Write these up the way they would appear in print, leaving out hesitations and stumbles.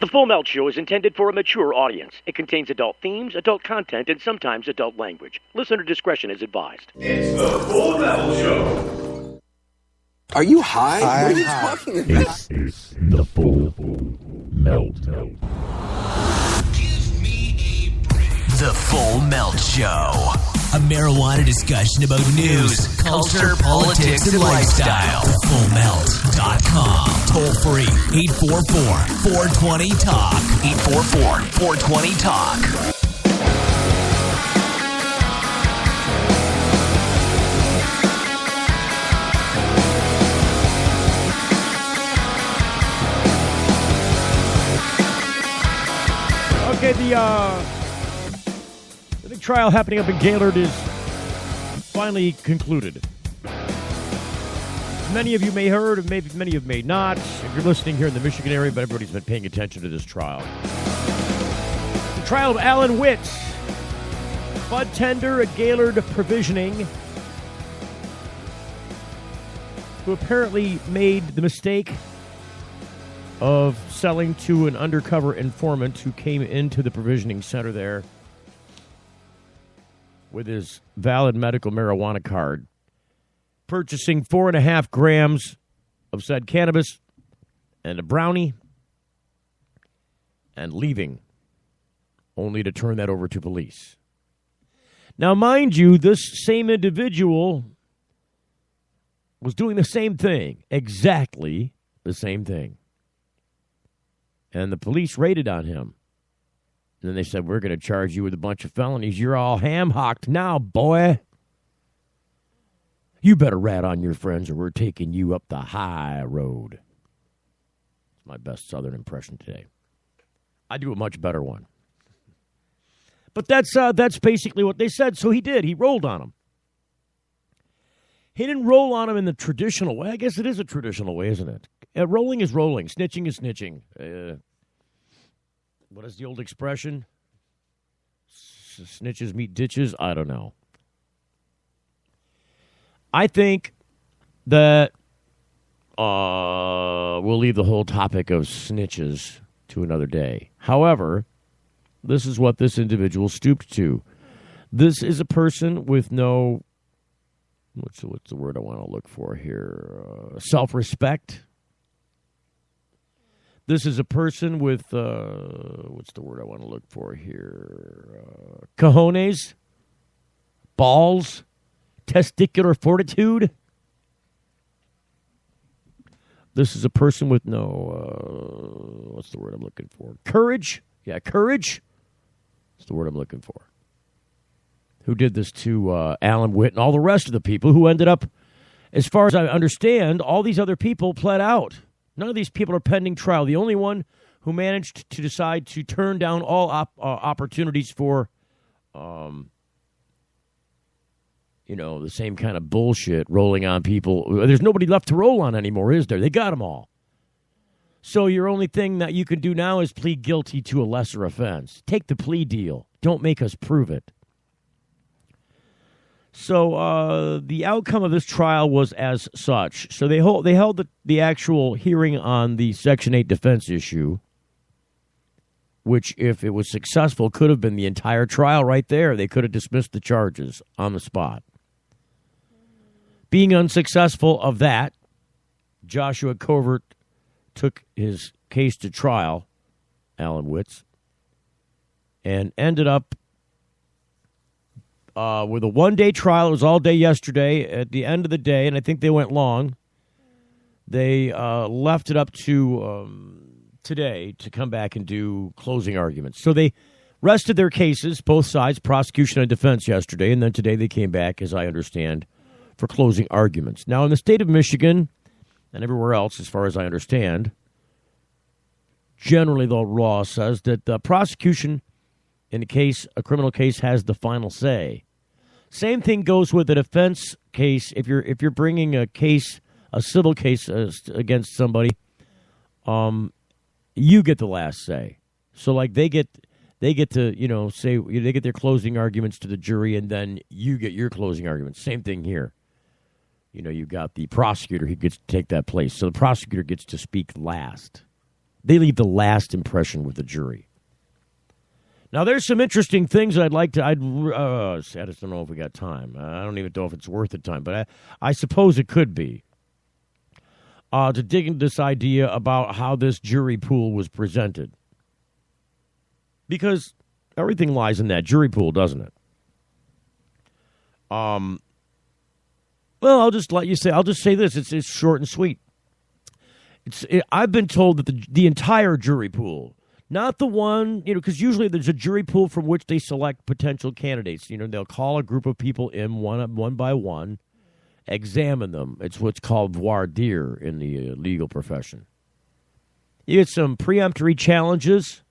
The Full Melt Show is intended for a mature audience. It contains adult themes, adult content, and sometimes adult language. Listener discretion is advised. It's the Full Metal Show. Are you high? What are you talking about? This is the Full Melt. The Full Melt Show. A marijuana discussion about news, culture, politics, and lifestyle. FullMelt.com. Toll free. 844-420-TALK. 844-420-TALK. Okay, the big trial happening up in Gaylord is finally concluded. Many of you may have heard, maybe many of you may not. If you're listening here in the Michigan area, but everybody's been paying attention to this trial. The trial of Alan Witz, bud tender at Gaylord Provisioning, who apparently made the mistake of selling to an undercover informant who came into the provisioning center there with his valid medical marijuana card, purchasing 4.5 grams of said cannabis and a brownie, and leaving, only to turn that over to police. Now, mind you, this same individual was doing the same thing, exactly the same thing. And the police raided on him. And then they said, we're going to charge you with a bunch of felonies. You're all ham-hocked now, boy. You better rat on your friends or we're taking you up the high road. It's my best Southern impression today. I do a much better one. But that's basically what they said. So he did. He rolled on him. He didn't roll on him in the traditional way. I guess it is a traditional way, isn't it? Rolling is rolling. Snitching is snitching. What is the old expression? Snitches meet ditches? I don't know. I think that we'll leave the whole topic of snitches to another day. However, this is what this individual stooped to. This is a person with no, what's the word I want to look for here? Self-respect. This is a person with, what's the word I want to look for here? Cojones, balls, testicular fortitude. This is a person with no, what's the word I'm looking for? Courage. Yeah, courage. That's the word I'm looking for. Who did this to Alan Witt and all the rest of the people who ended up, as far as I understand, all these other people pled out. None of these people are pending trial. The only one who managed to decide to turn down all opportunities for, the same kind of bullshit rolling on people. There's nobody left to roll on anymore, is there? They got them all. So your only thing that you can do now is plead guilty to a lesser offense. Take the plea deal. Don't make us prove it. So the outcome of this trial was as such. So they held the actual hearing on the Section 8 defense issue, which, if it was successful, could have been the entire trial right there. They could have dismissed the charges on the spot. Being unsuccessful of that, Joshua Covert took his case to trial, Alan Witz, and ended up with a one-day trial. It was all day yesterday. At the end of the day, and I think they went long, they left it up to today to come back and do closing arguments. So they rested their cases, both sides, prosecution and defense, yesterday, and then today they came back, as I understand, for closing arguments. Now, in the state of Michigan and everywhere else, as far as I understand, generally the law says that the prosecution in a criminal case, has the final say. Same thing goes with a defense case. If you're bringing a civil case against somebody, you get the last say. So like they get to say they get their closing arguments to the jury, and then you get your closing arguments. Same thing here. You got the prosecutor who gets to take that place. So the prosecutor gets to speak last. They leave the last impression with the jury. Now, there's some interesting things I'd like to. I just don't know if we got time. I don't even know if it's worth the time, but I suppose it could be. To dig into this idea about how this jury pool was presented. Because everything lies in that jury pool, doesn't it? Well, I'll just say this. It's short and sweet. I've been told that the entire jury pool, not the one, because usually there's a jury pool from which they select potential candidates. They'll call a group of people in one by one, examine them. It's what's called voir dire in the legal profession. You get some preemptory challenges,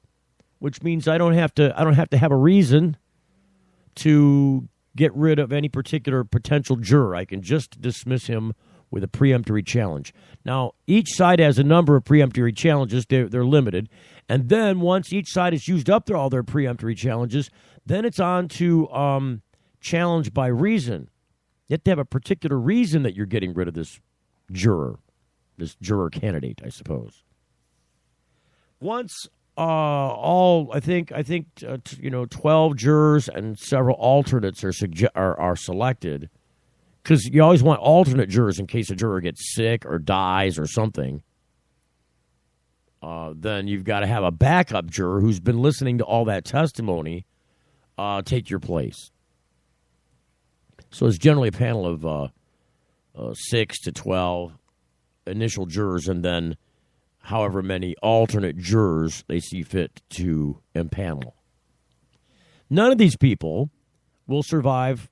which means I don't have to have a reason to get rid of any particular potential juror. I can just dismiss him with a preemptory challenge. Now, each side has a number of preemptory challenges. They're limited. And then once each side has used up all their preemptory challenges, then it's on to challenge by reason. You have to have a particular reason that you're getting rid of this juror candidate, I suppose. Once I think 12 jurors and several alternates are selected, because you always want alternate jurors in case a juror gets sick or dies or something. Then you've got to have a backup juror who's been listening to all that testimony take your place. So it's generally a panel of 6 to 12 initial jurors, and then however many alternate jurors they see fit to impanel. None of these people will survive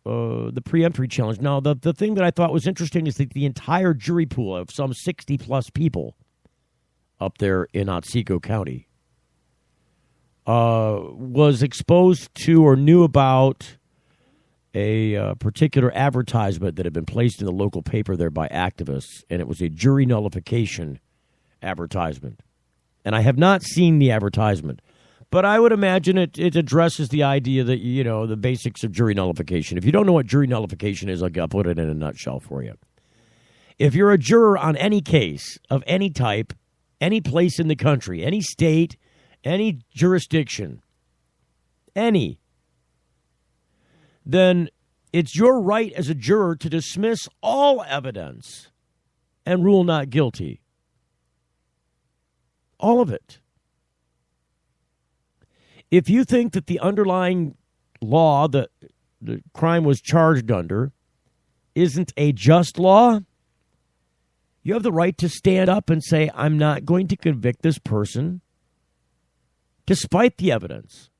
the preemptory challenge. Now, the thing that I thought was interesting is that the entire jury pool of some 60-plus people up there in Otsego County was exposed to or knew about a particular advertisement that had been placed in the local paper there by activists, and it was a jury nullification advertisement. And I have not seen the advertisement, but I would imagine it addresses the idea that, the basics of jury nullification. If you don't know what jury nullification is, I'll put it in a nutshell for you. If you're a juror on any case of any type, any place in the country, any state, any jurisdiction, then it's your right as a juror to dismiss all evidence and rule not guilty. All of it. If you think that the underlying law that the crime was charged under isn't a just law, you have the right to stand up and say, I'm not going to convict this person despite the evidence.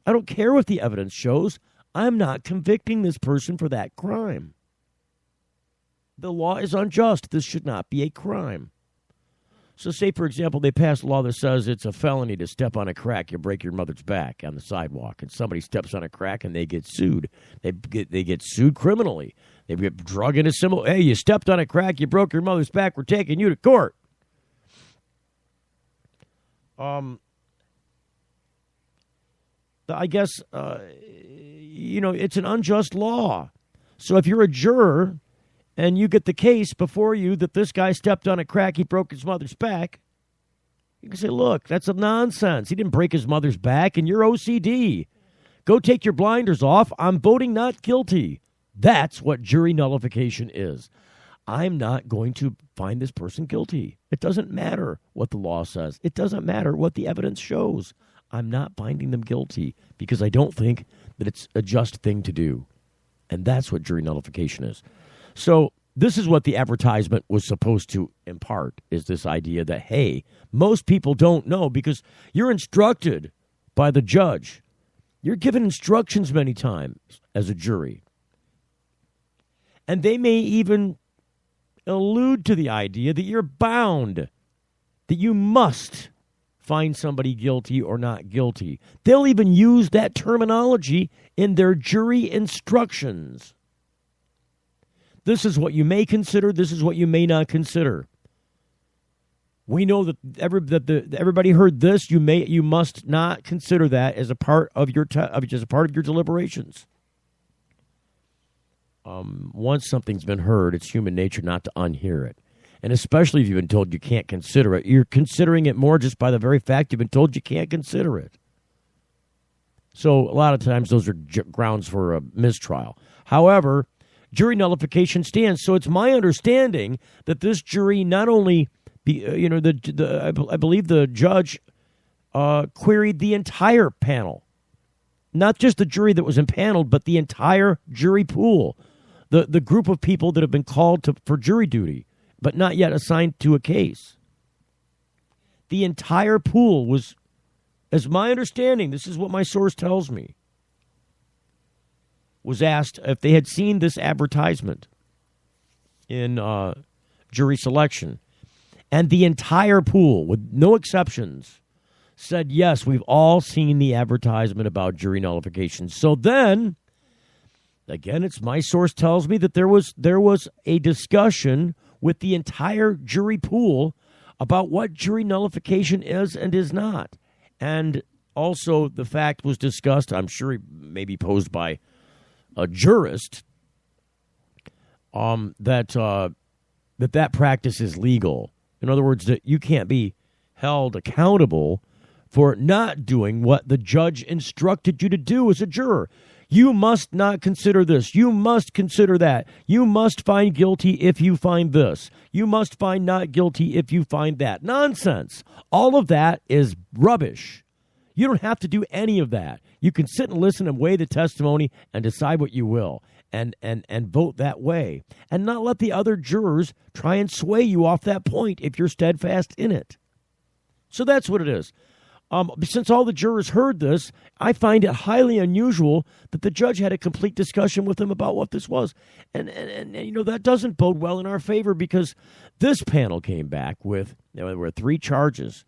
I don't care what the evidence shows. I'm not convicting this person for that crime. The law is unjust. This should not be a crime. So say, for example, they pass a law that says it's a felony to step on a crack. You break your mother's back on the sidewalk, and somebody steps on a crack and they get sued. They get sued criminally. They get drug into symbol. Hey, you stepped on a crack. You broke your mother's back. We're taking you to court. I guess, it's an unjust law. So if you're a juror and you get the case before you that this guy stepped on a crack, he broke his mother's back, you can say, look, that's a nonsense. He didn't break his mother's back, and you're OCD. Go take your blinders off. I'm voting not guilty. That's what jury nullification is. I'm not going to find this person guilty. It doesn't matter what the law says. It doesn't matter what the evidence shows. I'm not finding them guilty because I don't think that it's a just thing to do. And that's what jury nullification is. So this is what the advertisement was supposed to impart, is this idea that, hey, most people don't know because you're instructed by the judge. You're given instructions many times as a jury. And they may even allude to the idea that you're bound, that you must find somebody guilty or not guilty. They'll even use that terminology in their jury instructions. This is what you may consider. This is what you may not consider. We know that everybody heard this. You must not consider that as a part of your deliberations. Once something's been heard, it's human nature not to unhear it. And especially if you've been told you can't consider it. You're considering it more just by the very fact you've been told you can't consider it. So a lot of times those are grounds for a mistrial. However, jury nullification stands. So it's my understanding that this jury not only, I believe the judge queried the entire panel. Not just the jury that was impaneled, but the entire jury pool. The group of people that have been called for jury duty, but not yet assigned to a case. The entire pool was, as my understanding, this is what my source tells me, was asked if they had seen this advertisement in jury selection. And the entire pool, with no exceptions, said, yes, we've all seen the advertisement about jury nullification. So then, again, it's my source tells me that there was a discussion with the entire jury pool about what jury nullification is and is not. And also the fact was discussed, I'm sure maybe posed by a jurist, that practice is legal. In other words, that you can't be held accountable for not doing what the judge instructed you to do as a juror. You must not consider this. You must consider that. You must find guilty if you find this. You must find not guilty if you find that. Nonsense. All of that is rubbish. You don't have to do any of that. You can sit and listen and weigh the testimony and decide what you will and vote that way and not let the other jurors try and sway you off that point if you're steadfast in it. So that's what it is. Since all the jurors heard this, I find it highly unusual that the judge had a complete discussion with them about what this was. And that doesn't bode well in our favor because this panel came back with, there were 3 charges.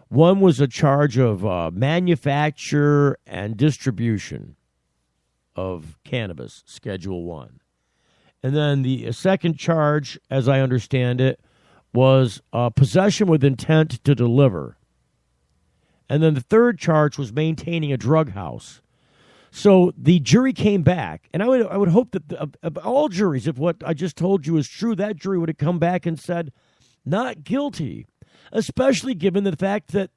One was a charge of manufacture and distribution of cannabis, Schedule 1. And then the second charge, as I understand it, was possession with intent to deliver. And then the third charge was maintaining a drug house. So the jury came back, and I would hope that of all juries, if what I just told you is true, that jury would have come back and said, not guilty, especially given the fact that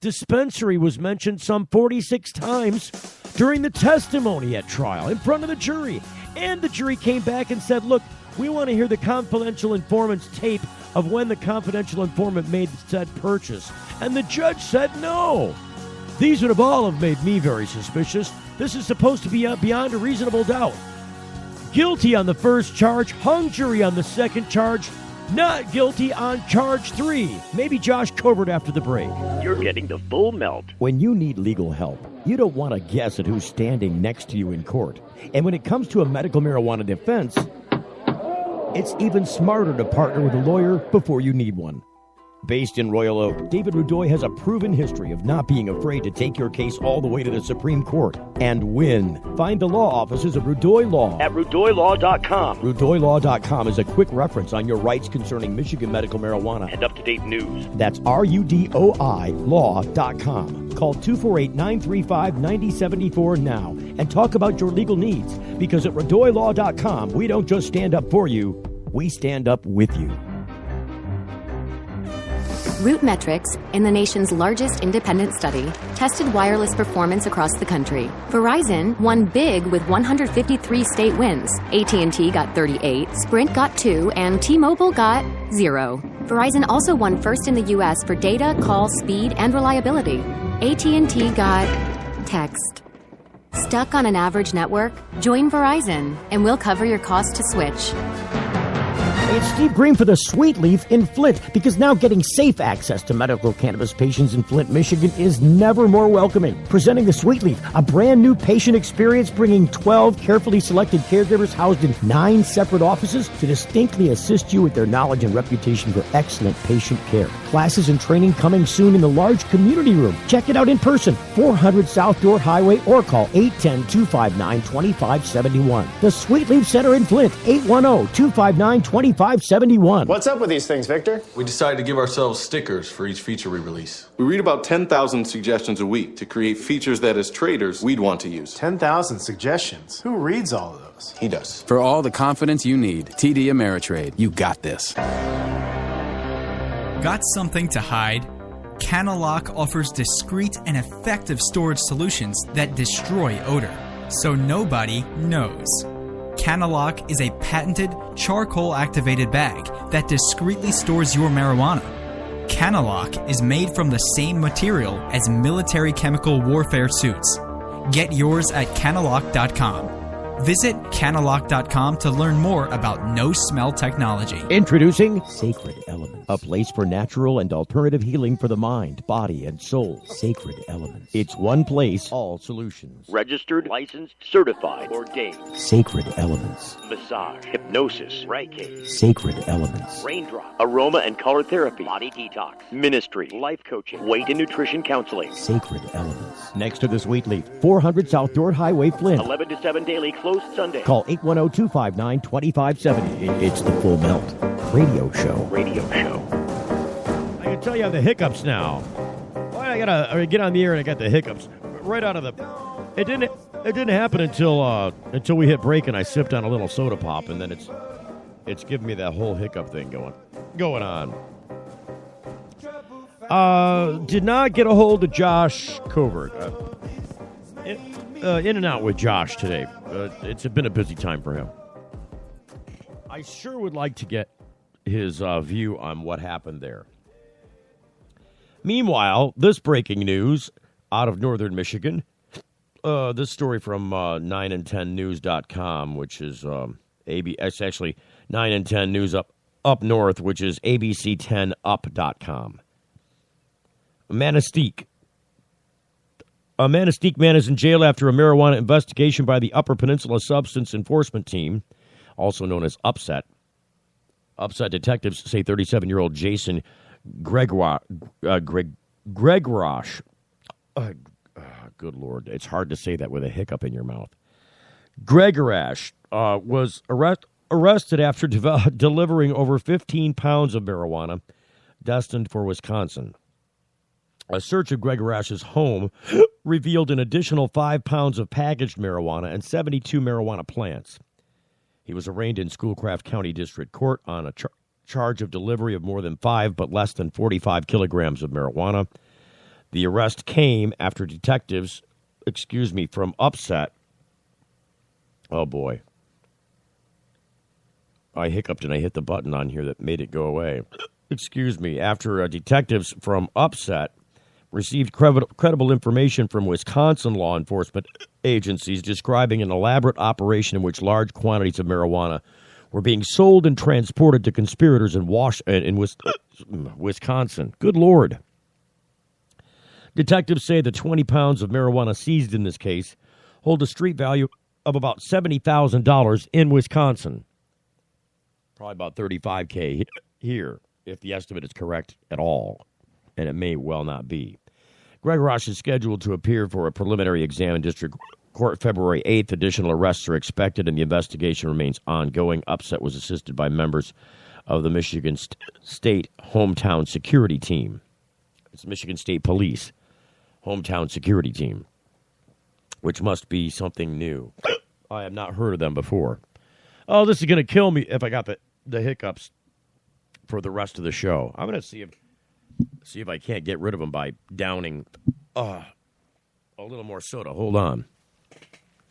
dispensary was mentioned some 46 times during the testimony at trial in front of the jury. And the jury came back and said, look, we want to hear the confidential informant's tape of when the confidential informant made said purchase. And the judge said no. These would have all have made me very suspicious. This is supposed to be beyond a reasonable doubt. Guilty on the first charge, hung jury on the second charge, not guilty on charge 3. Maybe Josh Covert after the break. You're getting the full melt. When you need legal help, you don't want to guess at who's standing next to you in court. And when it comes to a medical marijuana defense, it's even smarter to partner with a lawyer before you need one. Based in Royal Oak, David Rudoy has a proven history of not being afraid to take your case all the way to the Supreme Court and win. Find the law offices of Rudoy Law at RudoyLaw.com. RudoyLaw.com is a quick reference on your rights concerning Michigan medical marijuana and up-to-date news. That's RUDOI Law.com. Call 248-935-9074 now and talk about your legal needs, because at RudoyLaw.com, we don't just stand up for you, we stand up with you. RootMetrics, in the nation's largest independent study, tested wireless performance across the country. Verizon won big with 153 state wins. AT&T got 38, Sprint got 2, and T-Mobile got 0. Verizon also won first in the U.S. for data, call, speed, and reliability. AT&T got text. Stuck on an average network? Join Verizon, and we'll cover your cost to switch. It's Steve Green for the Sweet Leaf in Flint, because now getting safe access to medical cannabis patients in Flint, Michigan is never more welcoming. Presenting the Sweet Leaf, a brand new patient experience bringing 12 carefully selected caregivers housed in 9 separate offices to distinctly assist you with their knowledge and reputation for excellent patient care. Classes and training coming soon in the large community room. Check it out in person, 400 South Door Highway, or call 810-259-2571. The Sweet Leaf Center in Flint, 810-259-2571. What's up with these things, Victor? We decided to give ourselves stickers for each feature we release. We read about 10,000 suggestions a week to create features that, as traders, we'd want to use. 10,000 suggestions? Who reads all of those? He does. For all the confidence you need, TD Ameritrade. You got this. Got something to hide? Canalock offers discreet and effective storage solutions that destroy odor, so nobody knows. Canalock is a patented charcoal-activated bag that discreetly stores your marijuana. Canalock is made from the same material as military chemical warfare suits. Get yours at Canalock.com. Visit Canalock.com to learn more about no-smell technology. Introducing Sacred Elements, a place for natural and alternative healing for the mind, body, and soul. Sacred Elements. It's one place, all solutions. Registered, licensed, certified, ordained. Sacred Elements. Massage, hypnosis, Reiki. Sacred Elements. Raindrop, aroma and color therapy, body detox, ministry, life coaching, weight and nutrition counseling. Sacred Elements. Next to the Sweet Leaf, 400 South Dorr Highway, Flint. 11 to 7 daily, closed Sunday. Call 810-259-2570. It's the Full Melt Radio Show. I can tell you have the hiccups now. Why I gotta get on the air and I got the hiccups right out of the. It didn't happen until we hit break and I sipped on a little soda pop and then it's giving me that whole hiccup thing going on. Did not get a hold of Josh Covert. In and out with Josh today. It's been a busy time for him. I sure would like to get his view on what happened there. Meanwhile, this breaking news out of northern Michigan. This story from 9and10news.com, which is it's actually 9and10 News up north, which is abc10up.com. A Manistee man is in jail after a marijuana investigation by the Upper Peninsula Substance Enforcement Team, also known as UPSET. UPSET detectives say 37-year-old Jason Gregorash. Good Lord, it's hard to say that with a hiccup in your mouth. Gregorash was arrested after delivering over 15 pounds of marijuana destined for Wisconsin. A search of Gregorash's home revealed an additional 5 pounds of packaged marijuana and 72 marijuana plants. He was arraigned in Schoolcraft County District Court on a charge of delivery of more than 5 but less than 45 kilograms of marijuana. The arrest came after detectives, from UPSET. Oh, boy. I hiccuped and I hit the button on here that made it go away. After detectives from UPSET received credible information from Wisconsin law enforcement agencies describing an elaborate operation in which large quantities of marijuana were being sold and transported to conspirators in Wisconsin. Good Lord. Detectives say the 20 pounds of marijuana seized in this case hold a street value of about $70,000 in Wisconsin. Probably about $35,000 here, if the estimate is correct at all. And it may well not be. Gregorash is scheduled to appear for a preliminary exam in District Court February 8th. Additional arrests are expected, and the investigation remains ongoing. UPSET was assisted by members of the Michigan State Hometown Security Team. It's Michigan State Police Hometown Security Team, which must be something new. I have not heard of them before. Oh, this is going to kill me if I got the hiccups for the rest of the show. I'm going to see if I can't get rid of them by downing a little more soda. Hold on.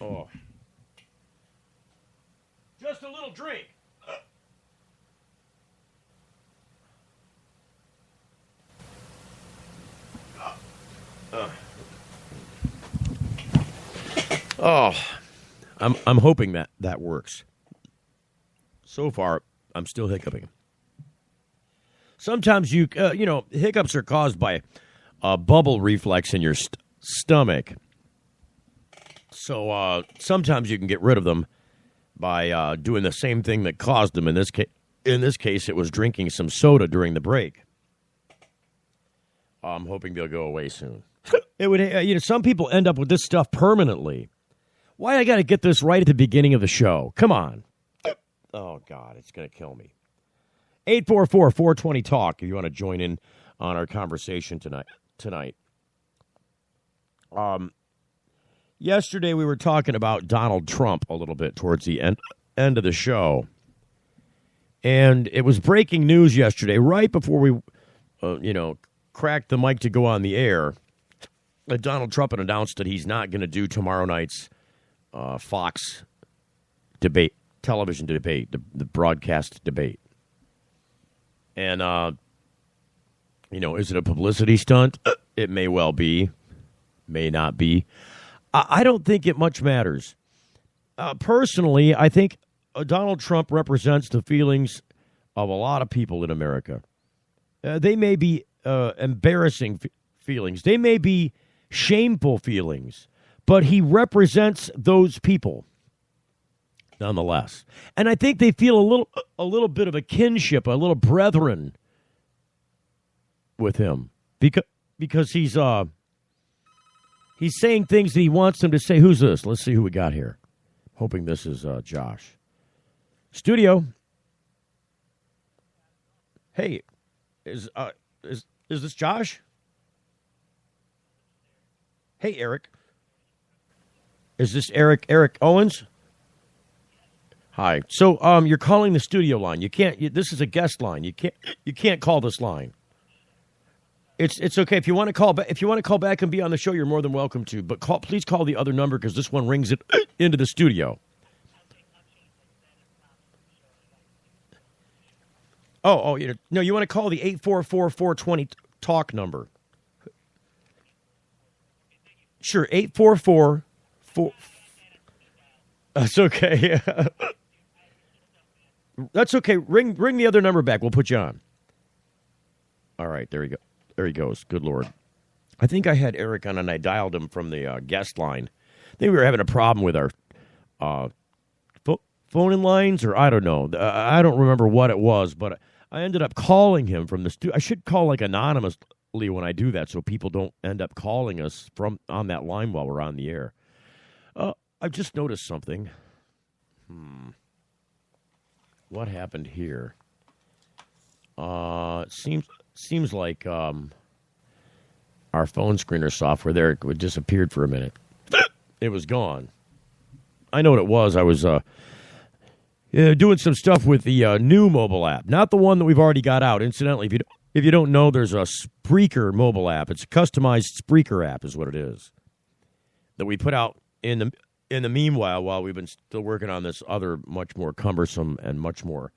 Oh. Just a little drink. I'm hoping that works. So far, I'm still hiccuping. Sometimes hiccups are caused by a bubble reflex in your stomach. So sometimes you can get rid of them by doing the same thing that caused them. In this case, it was drinking some soda during the break. I'm hoping they'll go away soon. It would, some people end up with this stuff permanently. Why I got to get this right at the beginning of the show? Come on. Oh God, it's going to kill me. 844-420-TALK if you want to join in on our conversation tonight. Yesterday we were talking about Donald Trump a little bit towards the end of the show. And it was breaking news yesterday, right before we cracked the mic to go on the air, Donald Trump announced that he's not going to do tomorrow night's Fox debate, television debate, the broadcast debate. And, is it a publicity stunt? It may well be, may not be. I don't think it much matters. Personally, I think Donald Trump represents the feelings of a lot of people in America. They may be embarrassing feelings. They may be shameful feelings, but he represents those people nonetheless. And I think they feel a little bit of a kinship, a little brethren with him because he's saying things that he wants them to say. Who's this? Let's see who we got here. Hoping this is Josh. Studio. Hey, is this Josh? Hey, Eric. Is this Eric Owens? Hi. So, you're calling the studio line. You can't. This is a guest line. You can't call this line. It's okay if you want to call back. If you want to call back and be on the show, you're more than welcome to. But please call the other number because this one rings it into the studio. Oh, you want to call the 844-420 talk number. Sure, 844-4. That's okay. That's okay. Ring the other number back. We'll put you on. All right, there you go. There he goes. Good Lord. I think I had Eric on and I dialed him from the guest line. I think we were having a problem with our phone-in lines, or I don't know. I don't remember what it was, but I ended up calling him from the studio. I should call anonymously when I do that so people don't end up calling us from on that line while we're on the air. I've just noticed something. What happened here? It seems like our phone screener software there disappeared for a minute. It was gone. I know what it was. I was doing some stuff with the new mobile app, not the one that we've already got out. Incidentally, if you don't know, there's a Spreaker mobile app. It's a customized Spreaker app is what it is that we put out in the meanwhile while we've been still working on this other much more cumbersome and much more,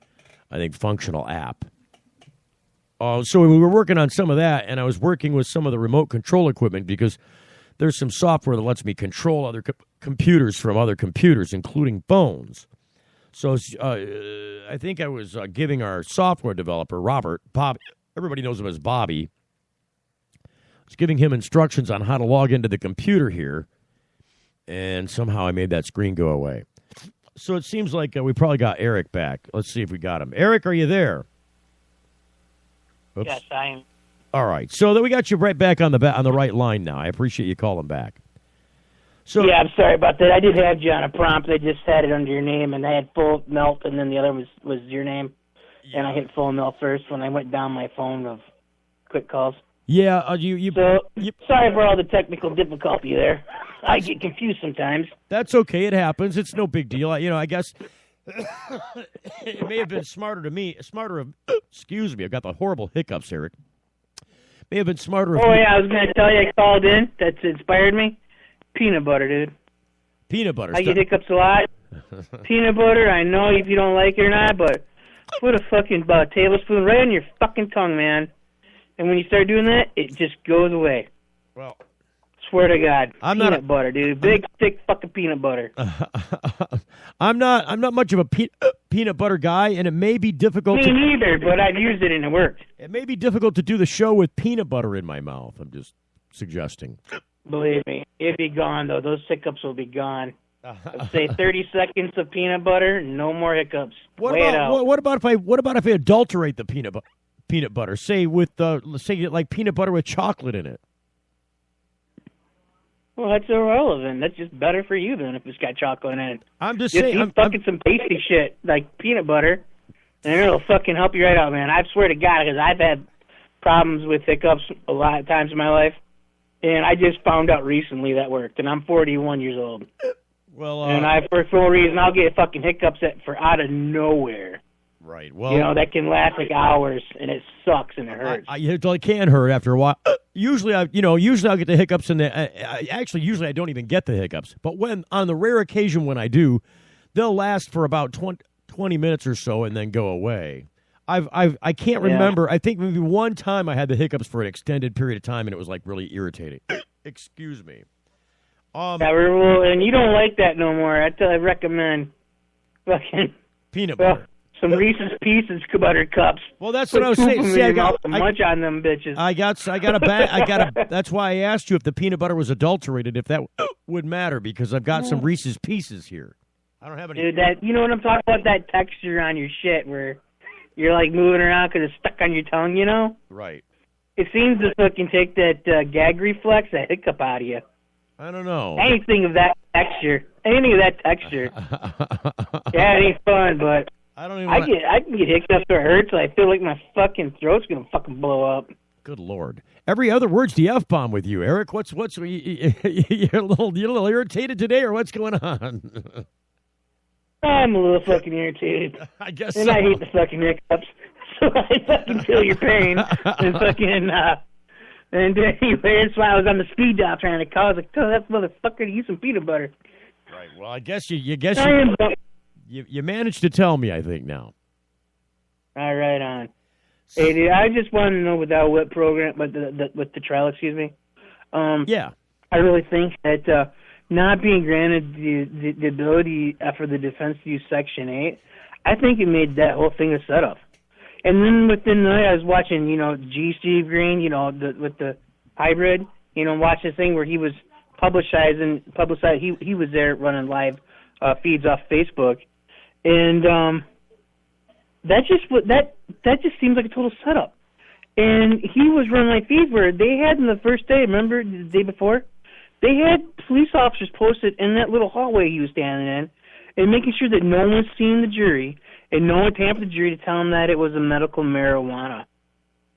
I think, functional app. So we were working on some of that, and I was working with some of the remote control equipment because there's some software that lets me control other computers from other computers, including phones. So I think I was giving our software developer, Bob, everybody knows him as Bobby, I was giving him instructions on how to log into the computer here, and somehow I made that screen go away. So it seems like we probably got Eric back. Let's see if we got him. Eric, are you there? Oops. Yes, I am. All right, so that we got you right back on the right line now. I appreciate you calling back. So yeah, I'm sorry about that. I did have you on a prompt. They just had it under your name, and they had full melt, and then the other was your name. Yeah. And I hit full melt first when I went down my phone of quick calls. Yeah, sorry for all the technical difficulty there. I get confused sometimes. That's okay. It happens. It's no big deal. I guess it may have been excuse me, I've got the horrible hiccups, Eric. May have been smarter. I was going to tell you I called in. That's inspired me. Peanut butter, dude. Peanut butter. I get hiccups a lot. Peanut butter, I know if you don't like it or not, but put a fucking tablespoon right on your fucking tongue, man. And when you start doing that, it just goes away. Well, swear to God, peanut butter, dude. Big, thick fucking peanut butter. I'm not much of a peanut butter guy, and it may be difficult. Me neither, but I've used it and it worked. It may be difficult to do the show with peanut butter in my mouth. I'm just suggesting. Believe me, it'll be gone though. Those hiccups will be gone. Say 30 seconds of peanut butter, no more hiccups. What about if I adulterate the peanut butter? Say like peanut butter with chocolate in it. Well, that's irrelevant. That's just better for you then if it's got chocolate in it. I'm just saying. Eat fucking some tasty shit like peanut butter, and it'll fucking help you right out, man. I swear to God, because I've had problems with hiccups a lot of times in my life, and I just found out recently that worked, and I'm 41 years old. Well, and for some reason, I'll get fucking hiccups for out of nowhere. Right. Well, you know, that can last like hours, and it sucks and it hurts. It can hurt after a while. Usually I'll get the hiccups, and usually I don't even get the hiccups. But when on the rare occasion when I do, they'll last for about 20 minutes or so and then go away. I can't remember. I think maybe one time I had the hiccups for an extended period of time, and it was like really irritating. Excuse me. And you don't like that no more. I recommend fucking peanut butter. Some Reese's Pieces butter cups. Well, that's what I was saying. See, I got munch on them bitches. I got a bag. That's why I asked you if the peanut butter was adulterated, if that would matter, because I've got some Reese's Pieces here. I don't have any. Dude, you know what I'm talking about? That texture on your shit where you're like moving around because it's stuck on your tongue. You know? Right. It seems to fucking take that gag reflex, that hiccup out of you. I don't know. Anything of that texture. Yeah, it ain't fun, but. I don't even. I can get hiccups or it hurts. I feel like my fucking throat's gonna fucking blow up. Good Lord! Every other word's the F-bomb with you, Eric. What's you're a little irritated today, or what's going on? I'm a little fucking irritated. I guess. And I hate the fucking hiccups, so I fucking feel your pain and fucking. And anyway, that's why I was on the speed dial trying to call. I was like, "Tell that motherfucker to use some peanut butter." Right. Well, I guess you You managed to tell me, I think, now. All right, on. Hey, dude, I just wanted to know with that WHIP program, with the trial, excuse me. Yeah. I really think that not being granted the ability for the defense to use Section 8, I think it made that whole thing a setup. And then within the night, I was watching, G. Steve Green, with the hybrid, watching the thing where he was publicizing. He was there running live feeds off Facebook. And that just seems like a total setup. And he was running like feeds where they had in the first day, remember the day before, they had police officers posted in that little hallway he was standing in, and making sure that no one's seen the jury and no one tampered the jury to tell him that it was a medical marijuana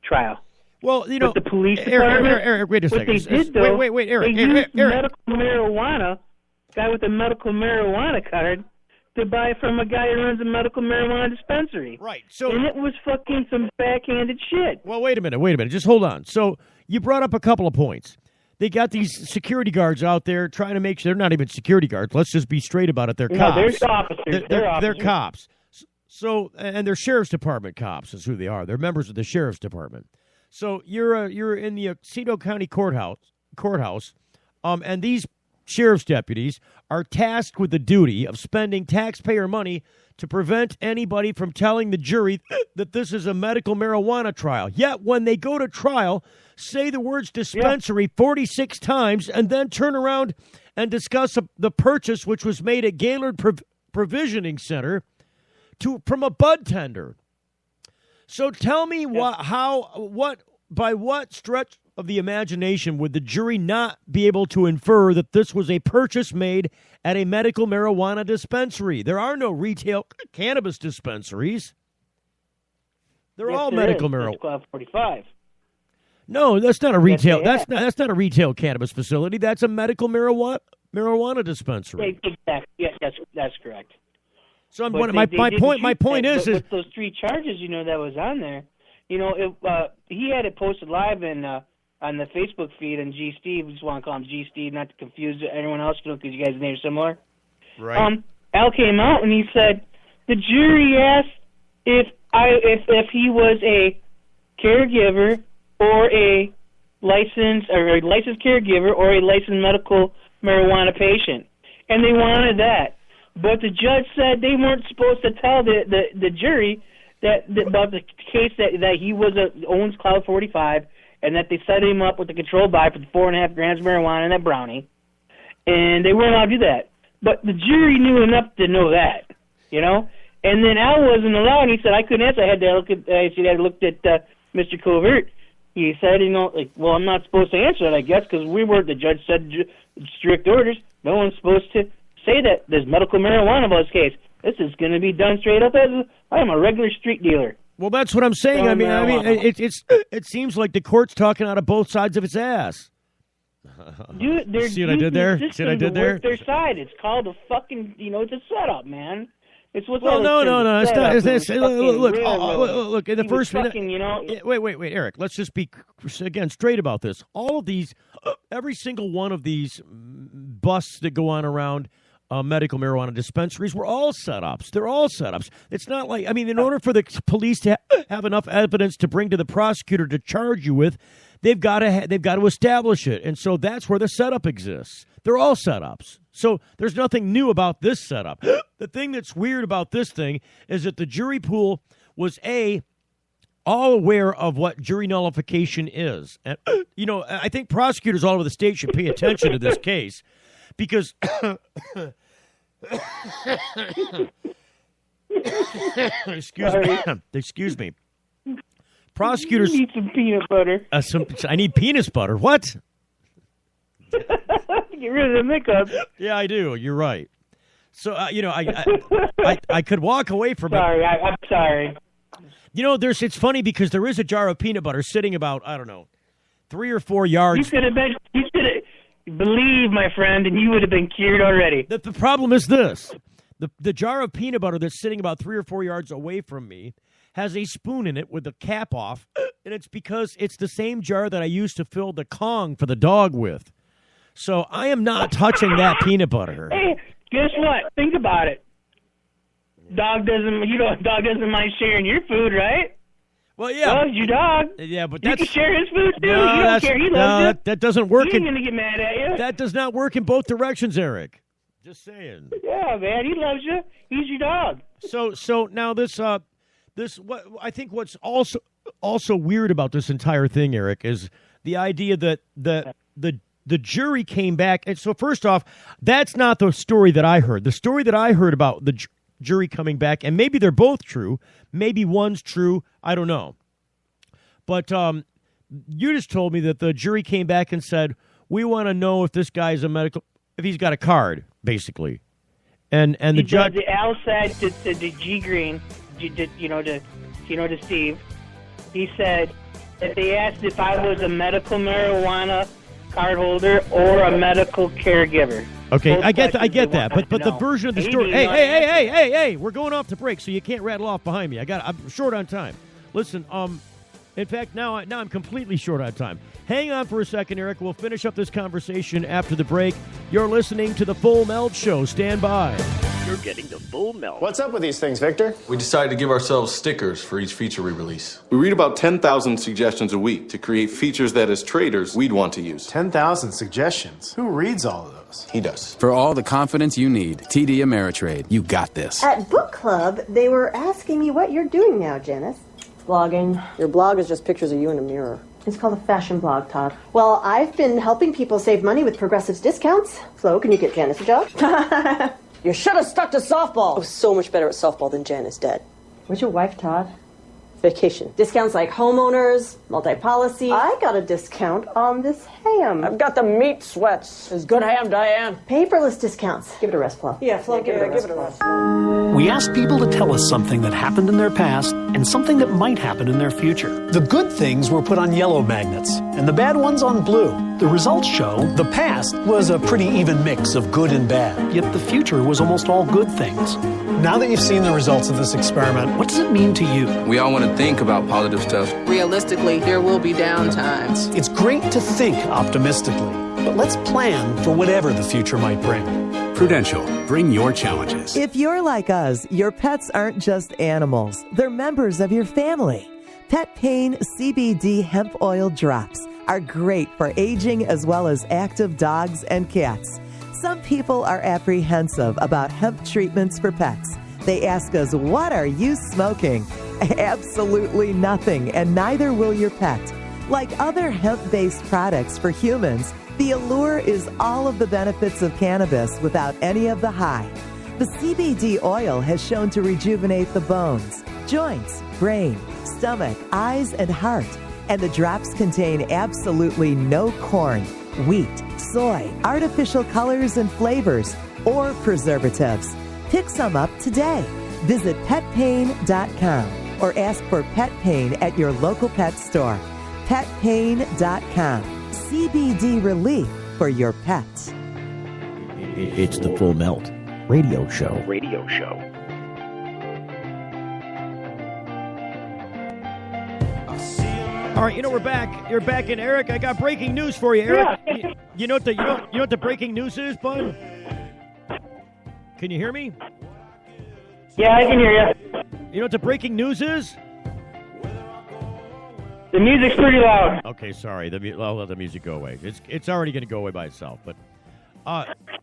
trial. Well, but the police department, Eric, wait a second. What they did though, wait, Eric, they used Eric. medical marijuana, guy with a medical marijuana card, to buy from a guy who runs a medical marijuana dispensary. Right. So, and it was fucking some backhanded shit. Well, wait a minute. Just hold on. So you brought up a couple of points. They got these security guards out there trying to make sure they're not even security guards. Let's just be straight about it. They're cops. They're officers. They're cops. So, and they're sheriff's department cops is who they are. They're members of the sheriff's department. So you're in the Otsego County courthouse, and these sheriff's deputies are tasked with the duty of spending taxpayer money to prevent anybody from telling the jury that this is a medical marijuana trial. Yet when they go to trial, say the words dispensary 46 times and then turn around and discuss the purchase which was made at Gaylord Provisioning Center from a bud tender. So tell me by what stretch of the imagination would the jury not be able to infer that this was a purchase made at a medical marijuana dispensary? There are no retail cannabis dispensaries. They're all medical marijuana. Club 45. No, that's not a retail. That's not a retail cannabis facility. That's a medical marijuana dispensary. Exactly. Yes, that's correct. So my point is with those three charges, that was on there. He had it posted live on the Facebook feed, and G. Steve, we just want to call him G. Steve, not to confuse anyone else, because you guys' names are similar. Right. Al came out and he said the jury asked if he was a caregiver or a licensed caregiver or a licensed medical marijuana patient, and they wanted that. But the judge said they weren't supposed to tell the jury that about the case that he owns Cloud 45, and that they set him up with the controlled buy for the 4.5 grams of marijuana and that brownie, and they weren't allowed to do that. But the jury knew enough to know that, And then Al wasn't allowed. He said I couldn't answer. I had to look at Mr. Covert. He said, well, I'm not supposed to answer it, I guess, because the judge said strict orders. No one's supposed to say that there's medical marijuana about this case. This is going to be done straight up as I'm a regular street dealer. Well, that's what I'm saying. I mean, it seems like the court's talking out of both sides of its ass. Dude, See what I did there? Their side. It's called a fucking, it's a setup, man. It's what's Well, no. It's not. Look. In the He first was minute. fucking, you know. Wait, Eric. Let's just be again straight about this. All of these, every single one of these busts that go on around medical marijuana dispensaries were all setups. They're all setups. It's not like, I mean, in order for the police to have enough evidence to bring to the prosecutor to charge you with, they've got to establish it, and so that's where the setup exists. They're all setups. So there's nothing new about this setup. The thing that's weird about this thing is that the jury pool was all aware of what jury nullification is. And, you know, I think prosecutors all over the state should pay attention to this case because excuse me. Prosecutors need some peanut butter. I need peanut butter. What? Get rid of the hiccups. Yeah, I do. You're right. So you know, I could walk away from it. I'm sorry. You know, it's funny because there is a jar of peanut butter sitting about, I don't know, 3 or 4 yards. You could have believe, my friend, and you would have been cured already. The problem is this. The jar of peanut butter that's sitting about 3 or 4 yards away from me has a spoon in it with the cap off, and it's because it's the same jar that I used to fill the Kong for the dog with. So I am not touching that peanut butter. Hey, guess what? Think about it. Dog doesn't mind sharing your food, right? Well, yeah. Well, it's your dog. Yeah, but you can share his food too. No, you don't care. He loves you. That doesn't work. He ain't gonna get mad at you. That does not work in both directions, Eric. Just saying. Yeah, man, he loves you. He's your dog. So now this what I think what's also weird about this entire thing, Eric, is the idea that the jury came back. And so first off, that's not the story that I heard. The story that I heard about the jury coming back, and maybe they're both true, maybe one's true, I don't know. But you just told me that the jury came back and said, we want to know if this guy's if he's got a card, basically. And the judge... Al said to G. Green, to Steve, he said that they asked if I was a medical marijuana card holder or a medical caregiver. Okay, I get that, but the version of the story... Hey, we're going off to break, so you can't rattle off behind me. I'm short on time. Listen, in fact, now I'm completely short on time. Hang on for a second, Eric. We'll finish up this conversation after the break. You're listening to The Full Melt Show. Stand by. You're getting the full melt. What's up with these things, Victor? We decided to give ourselves stickers for each feature we release. We read about 10,000 suggestions a week to create features that, as traders, we'd want to use. 10,000 suggestions? Who reads all of those? He does. For all the confidence you need, TD Ameritrade. You got this. At book club, they were asking me what you're doing now, Janice. Blogging. Your blog is just pictures of you in a mirror. It's called a fashion blog, Todd. Well, I've been helping people save money with Progressive's discounts. Flo, can you get Janice a job? You should have stuck to softball. I was so much better at softball than Janice did. Where's your wife, Todd? Vacation. Discounts like homeowners, multi-policy. I got a discount on this ham. I've got the meat sweats. It's good ham, Diane. Paperless discounts. Give it a rest, Flo. Yeah, Flo, give it a rest. We ask people to tell us something that happened in their past and something that might happen in their future. The good things were put on yellow magnets and the bad ones on blue. The results show the past was a pretty even mix of good and bad, yet the future was almost all good things. Now that you've seen the results of this experiment, what does it mean to you? We all want to think about positive stuff. Realistically, there will be down times. It's great to think optimistically, but let's plan for whatever the future might bring. Prudential, bring your challenges. If you're like us, your pets aren't just animals. They're members of your family. Pet Pain CBD hemp oil drops are great for aging as well as active dogs and cats. Some people are apprehensive about hemp treatments for pets. They ask us, what are you smoking? Absolutely nothing, and neither will your pet. Like other hemp-based products for humans, the allure is all of the benefits of cannabis without any of the high. The CBD oil has shown to rejuvenate the bones, joints, brain, stomach, eyes, and heart. And the drops contain absolutely no corn, wheat, soy, artificial colors and flavors, or preservatives. Pick some up today. Visit petpain.com or ask for Pet Pain at your local pet store. Petpain.com. CBD relief for your pet. It's the Full Melt Radio Show. Radio Show. All right, we're back. You're back in, Eric. I got breaking news for you, Eric. Yeah. You know what the breaking news is, bud? Can you hear me? Yeah, I can hear you. You know what the breaking news is? The music's pretty loud. Okay, sorry. I'll let the music go away. It's already going to go away by itself. But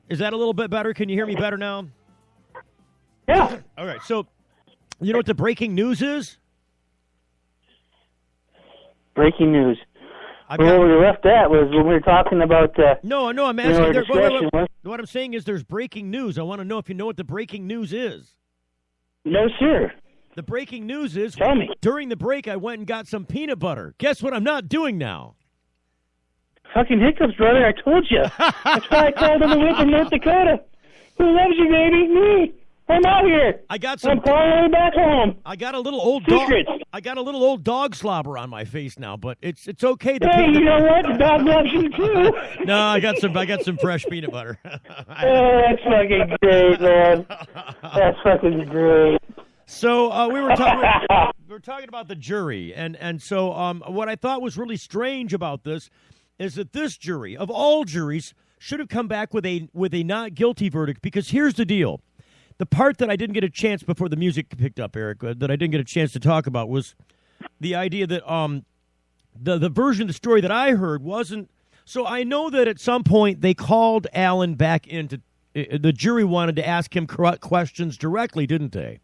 is that a little bit better? Can you hear me better now? Yeah. All right. So, you know what the breaking news is? Breaking news. Where we left at was when we were talking about... No, I'm asking... What I'm saying is there's breaking news. I want to know if you know what the breaking news is. No, sir. The breaking news is... Tell me. During the break, I went and got some peanut butter. Guess what I'm not doing now? Fucking hiccups, brother. I told you. That's why I called on the way from North Dakota. Who loves you, baby? Me. I'm out here. I'm calling back home. I got a little old dog slobber on my face now, but it's okay. Hey, you know what? The dog loves you too. No, I got some fresh peanut butter. Oh, that's fucking great, man. That's fucking great. So we were talking about the jury, and so what I thought was really strange about this is that this jury, of all juries, should have come back with a not guilty verdict. Because here's the deal. The part that I didn't get a chance before the music picked up, Eric, that I didn't get a chance to talk about was the idea that the version of the story that I heard wasn't. So I know that at some point they called Alan back into the jury wanted to ask him correct questions directly, didn't they?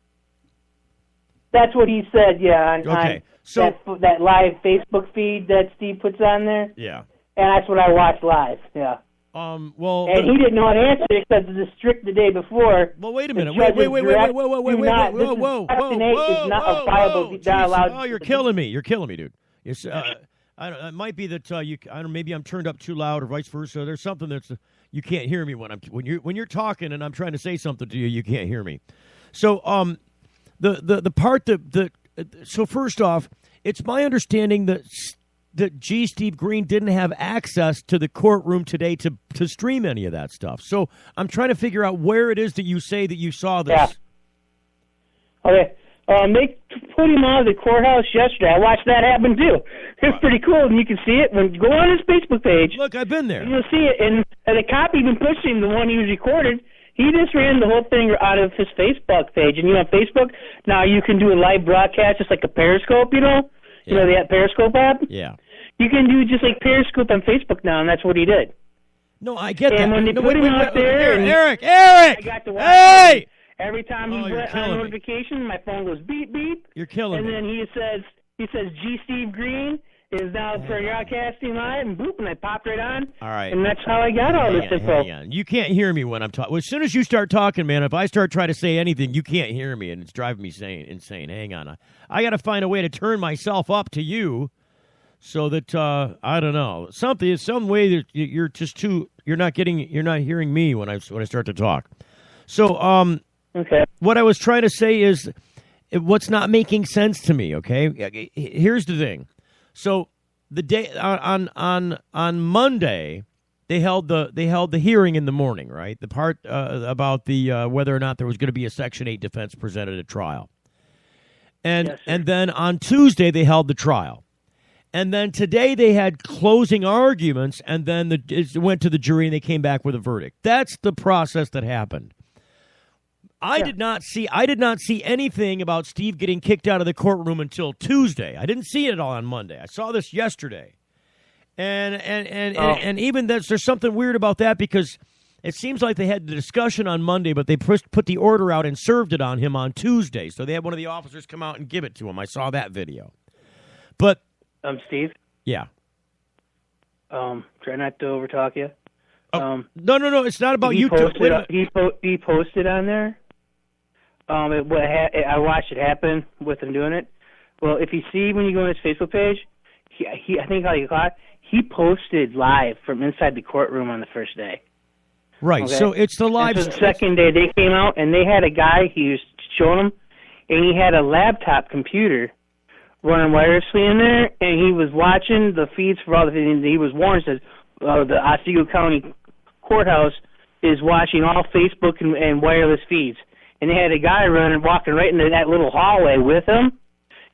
That's what he said, yeah. Okay, so that live Facebook feed that Steve puts on there. Yeah. And that's what I watched live, yeah. Well, and he didn't know how to answer it because of the strict the day before. Well, wait a minute. Whoa. Oh, you're killing me. You're killing me, dude. It's, it might be that I don't know, maybe I'm turned up too loud or vice versa. There's something that's you can't hear me when you're talking and I'm trying to say something to you. You can't hear me. So the part so first off, it's my understanding that G. Steve Green didn't have access to the courtroom today to stream any of that stuff. So I'm trying to figure out where it is that you say that you saw this. Yeah. Okay. They put him out of the courthouse yesterday. I watched that happen, too. It's pretty cool, and you can see it. When you go on his Facebook page. Look, I've been there. You'll see it, and the cop even pushed him, the one he was recorded. He just ran the whole thing out of his Facebook page. And, on Facebook, now you can do a live broadcast just like a Periscope, You know that Periscope app? Yeah. You can do just like Periscope on Facebook now, and that's what he did. No, I get that. And when they put him out there... Eric! I got to watch him. Every time he went on notification, my phone goes beep, beep. You're killing me. And then he says, G. Steve Green is now broadcasting live, and boop, and I popped right on. All right. And that's how I got all this info. Hang on. You can't hear me when I'm talking. Well, as soon as you start talking, man, if I start trying to say anything, you can't hear me, and it's driving me insane. Hang on. I got to find a way to turn myself up to you so that, I don't know, some way that you're just you're not hearing me when I start to talk. So, okay. What I was trying to say is what's not making sense to me, okay? Here's the thing. So the day on Monday, they held the hearing in the morning, right? The part about the whether or not there was going to be a Section 8 defense presented at trial. And then on Tuesday they held the trial. And then today they had closing arguments, and then it went to the jury and they came back with a verdict. That's the process that happened. I did not see anything about Steve getting kicked out of the courtroom until Tuesday. I didn't see it all on Monday. I saw this yesterday. And even there's something weird about that because it seems like they had the discussion on Monday, but they put the order out and served it on him on Tuesday. So they had one of the officers come out and give it to him. I saw that video. But Steve? Yeah. Try not to overtalk you. No. It's not about you. He posted on there. I watched it happen with him doing it. Well, if you see when you go on his Facebook page, he posted live from inside the courtroom on the first day. Right. Okay? So it's the live. So the second day they came out and they had a guy he was showing them, and he had a laptop computer running wirelessly in there, and he was watching the feeds for all the things. He was warned, says the Otsego County Courthouse is watching all Facebook and wireless feeds. And they had a guy walking right into that little hallway with him.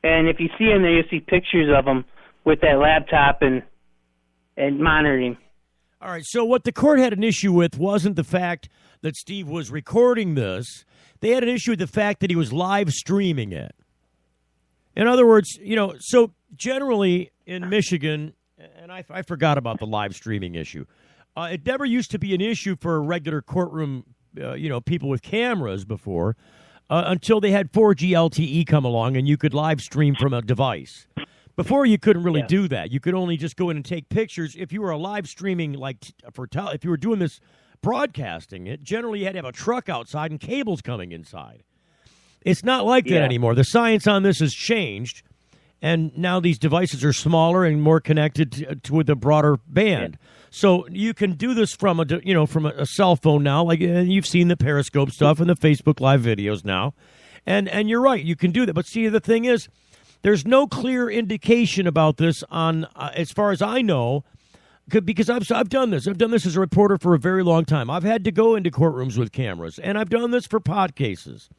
And if you see him there, you'll see pictures of him with that laptop and monitoring. All right, so what the court had an issue with wasn't the fact that Steve was recording this. They had an issue with the fact that he was live streaming it. In other words, so generally in Michigan, and I forgot about the live streaming issue. It never used to be an issue for a regular courtroom, people with cameras before, until they had 4G LTE come along and you could live stream from a device. Before, you couldn't really do that. You could only just go in and take pictures. If you were a live streaming, if you were doing this broadcasting it, generally you had to have a truck outside and cables coming inside. It's not like that anymore. The science on this has changed, and now these devices are smaller and more connected with a broader band. So you can do this from a cell phone now. Like you've seen the Periscope stuff and the Facebook Live videos now, and you're right, you can do that. But see, the thing is, there's no clear indication about this on, as far as I know, because I've done this. I've done this as a reporter for a very long time. I've had to go into courtrooms with cameras, and I've done this for pod cases.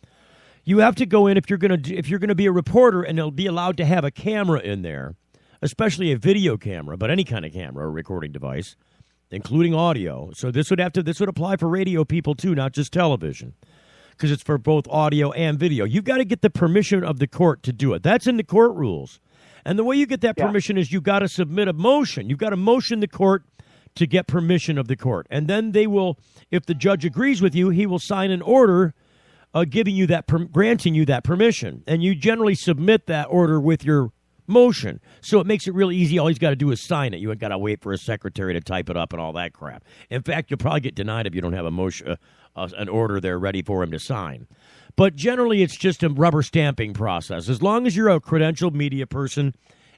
You have to go in if you're going to be a reporter, and they'll be allowed to have a camera in there, especially a video camera, but any kind of camera or recording device, including audio. So this would apply for radio people too, not just television, because it's for both audio and video. You've got to get the permission of the court to do it. That's in the court rules. And the way you get that permission is you've got to submit a motion. You've got to motion the court to get permission of the court. And then they will, if the judge agrees with you, he will sign an order granting you that permission. And you generally submit that order with your motion. So it makes it really easy. All he's got to do is sign it. You ain't got to wait for a secretary to type it up and all that crap. In fact, you'll probably get denied if you don't have a motion, an order there ready for him to sign. But generally, it's just a rubber stamping process. As long as you're a credentialed media person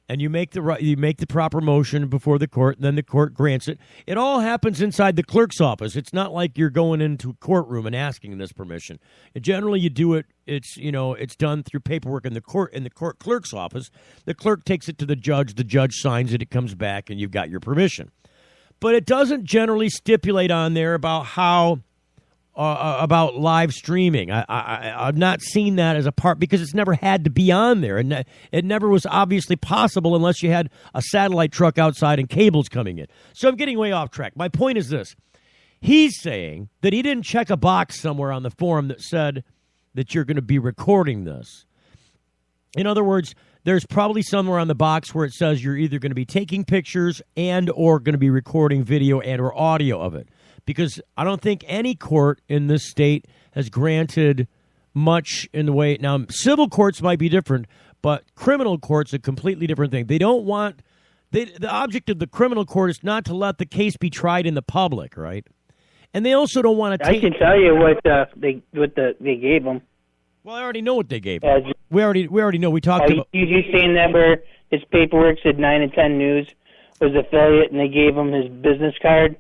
and you make the proper motion before the court, and then the court grants it. It all happens inside the clerk's office. It's not like you're going into a courtroom and asking this permission. Generally, you do it. It's done through paperwork in the court clerk's office. The clerk takes it to the judge. The judge signs it. It comes back, and you've got your permission. But it doesn't generally stipulate on there about how. About live streaming. I've not seen that as a part because it's never had to be on there. And it never was obviously possible unless you had a satellite truck outside and cables coming in. So I'm getting way off track. My point is this. He's saying that he didn't check a box somewhere on the form that said that you're going to be recording this. In other words, there's probably somewhere on the box where it says you're either going to be taking pictures and or going to be recording video and or audio of it. Because I don't think any court in this state has granted much in the way. Now, civil courts might be different, but criminal court's a completely different thing. They don't want the object of the criminal court is not to let the case be tried in the public, right? And they also don't want to. I can tell you what they gave them. Well, I already know what they gave him. We already know. We talked about. You seen that where his paperwork said 9 and 10 News was affiliate, and they gave him his business card.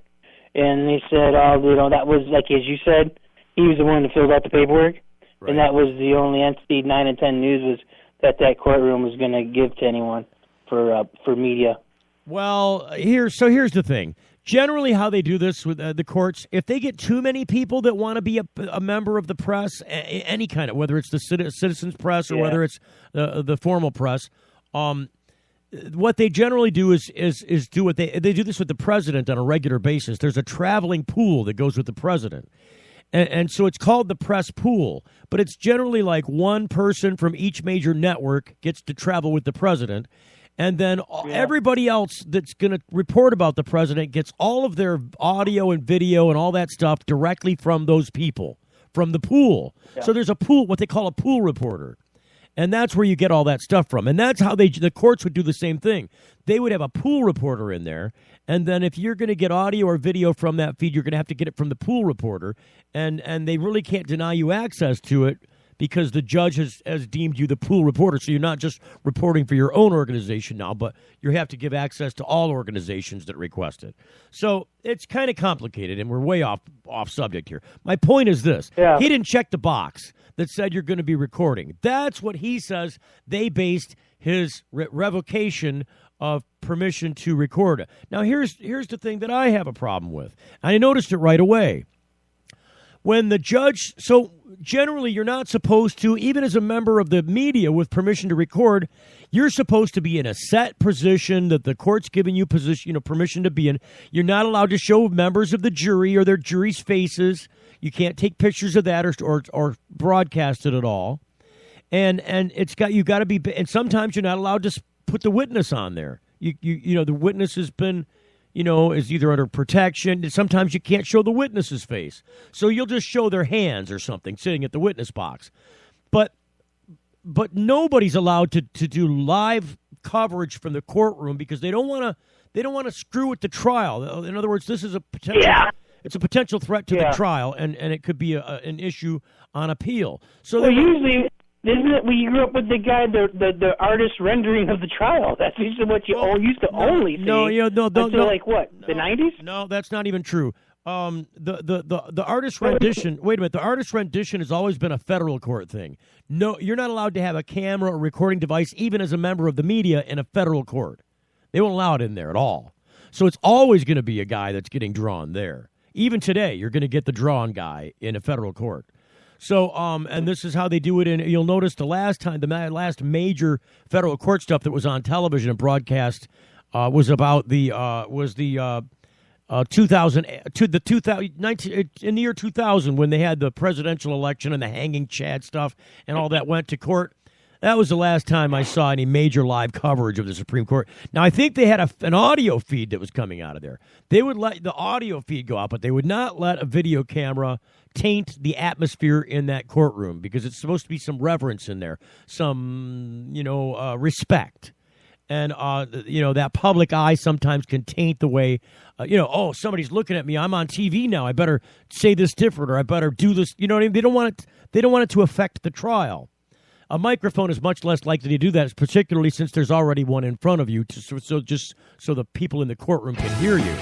And they said, that was, like as you said, he was the one who filled out the paperwork. Right. And that was the only entity 9 and 10 News was that courtroom was going to give to anyone for media. Well, here's the thing. Generally how they do this with the courts, if they get too many people that want to be a member of the press, any kind of, whether it's the citizens press or whether it's the formal press, what they generally do is do what they do this with the president on a regular basis. There's a traveling pool that goes with the president. And so it's called the press pool. But it's generally like one person from each major network gets to travel with the president. And then everybody else that's going to report about the president gets all of their audio and video and all that stuff directly from those people, from the pool. Yeah. So there's a pool, what they call a pool reporter. And that's where you get all that stuff from. And that's how the courts would do the same thing. They would have a pool reporter in there. And then if you're going to get audio or video from that feed, you're going to have to get it from the pool reporter. And they really can't deny you access to it because the judge has deemed you the pool reporter. So you're not just reporting for your own organization now, but you have to give access to all organizations that request it. So it's kind of complicated, and we're way off subject here. My point is this. Yeah. He didn't check the box that said you're going to be recording. That's what he says they based his revocation of permission to record it. Now, here's the thing that I have a problem with. I noticed it right away. when the judge, so generally you're not supposed to, even as a member of the media with permission to record, you're supposed to be in a set position that the court's giving you permission to be in. You're not allowed to show members of the jury or their jury's faces. You can't take pictures of that or broadcast it at all. And you got to be, and sometimes you're not allowed to put the witness on there. The witness has been, is either under protection. Sometimes you can't show the witness's face. So you'll just show their hands or something sitting at the witness box. But nobody's allowed to do live coverage from the courtroom because they don't want to screw with the trial. In other words, this is a potential it's a potential threat to the trial, and it could be an issue on appeal. So usually, isn't it when you grew up with the guy, the artist rendering of the trial? That's usually what you used to only see. Until like what, the 90s? No, that's not even true. The artist rendition. Wait a minute. The artist rendition has always been a federal court thing. No, you're not allowed to have a camera or recording device, even as a member of the media, in a federal court. They won't allow it in there at all. So it's always going to be a guy that's getting drawn there. Even today, you're going to get the drawn guy in a federal court. So, and this is how they do it. And you'll notice the last major federal court stuff that was on television and broadcast was about in the year 2000 when they had the presidential election and the hanging Chad stuff and all that went to court. That was the last time I saw any major live coverage of the Supreme Court. Now, I think they had an audio feed that was coming out of there. They would let the audio feed go out, but they would not let a video camera taint the atmosphere in that courtroom because it's supposed to be some reverence in there, some, respect. And, that public eye sometimes can taint the way, somebody's looking at me. I'm on TV now. I better say this different or I better do this. You know what I mean? They don't want it to affect the trial. A microphone is much less likely to do that, particularly since there's already one in front of you, so the people in the courtroom can hear you.